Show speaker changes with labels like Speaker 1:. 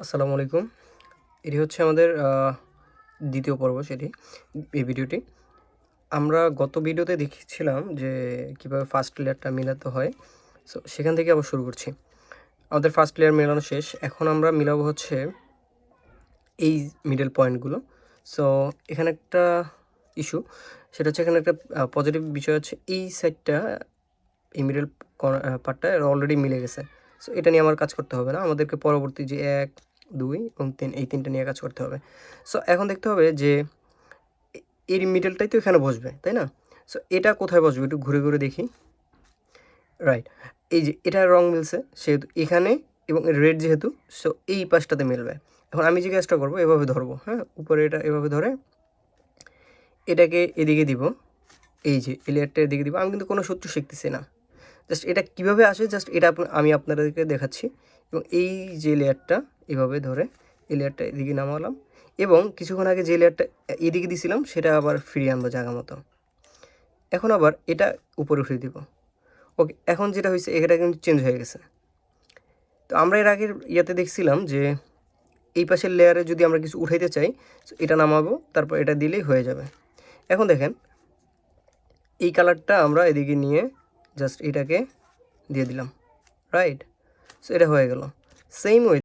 Speaker 1: আসসালামু আলাইকুম। এটি হচ্ছে আমাদের দ্বিতীয় পর্ব এই ভিডিওটি। আমরা গত ভিডিওতে দেখিয়েছিলাম যে কীভাবে ফার্স্ট লেয়ারটা মেলাতে হয়। সো সেখান থেকে আবার শুরু করছি। আমাদের ফার্স্ট লেয়ার মেলানো শেষ। এখন আমরা মিলাবো হচ্ছে এই মিডল পয়েন্টগুলো। সো এখানে একটা ইস্যু, সেটা হচ্ছে এখানে একটা পজিটিভ বিষয় হচ্ছে এই সাইডটা, এই মিডল পার্টটা অলরেডি মিলে গেছে। সো এটা নিয়ে আমার কাজ করতে হবে না। আমাদেরকে পরবর্তী যে ১, ২ এবং ৩ এই ৩টা নিয়ে কাজ করতে হবে। সো এখন দেখতে হবে যে এর মিডলটাই তো এখানে বসবে, তাই না? সো এটা কোথায় বসবে একটু ঘুরে, ঘুরে দেখি। রাইট। এই যে এটার রং মিলছে সেহেতু এখানে, এবং রেড যেহেতু, সো এই পাশটাতে মিলবে। এখন আমি যে কাজটা করবো এভাবে ধরবো, হ্যাঁ? উপরে এটা এভাবে ধরে এটাকে এদিকে দিব। এই যে এই লেয়ারটা এদিকে দিব। আমি কিন্তু কোনো সূত্র শিখতেছি না। জাস্ট এটা কীভাবে আসে জাস্ট এটা আমি আপনাদেরকে দেখাচ্ছি। এবং এই যে লেয়ারটা এভাবে ধরে এই লেয়ারটা এদিকে নামালাম, এবং কিছুক্ষণ আগে যে লেয়ারটা এদিকে দিছিলাম সেটা আবার ফিরিয়ে আনবো জায়গা মতো। এখন আবার এটা উপরে উঠিয়ে দিব। ওকে, এখন যেটা হয়েছে এটা কিন্তু চেঞ্জ হয়ে গেছে। তো আমরা এর আগের ইয়াতে দেখছিলাম যে এই পাশের লেয়ারে যদি আমরা কিছু উঠাইতে চাই, এটা নামাবো, তারপর এটা দিলেই হয়ে যাবে। এখন দেখেন এই কালারটা আমরা এদিকে নিয়ে জাস্ট এটাকে দিয়ে দিলাম, রাইট? সো এটা হয়ে গেল। Same way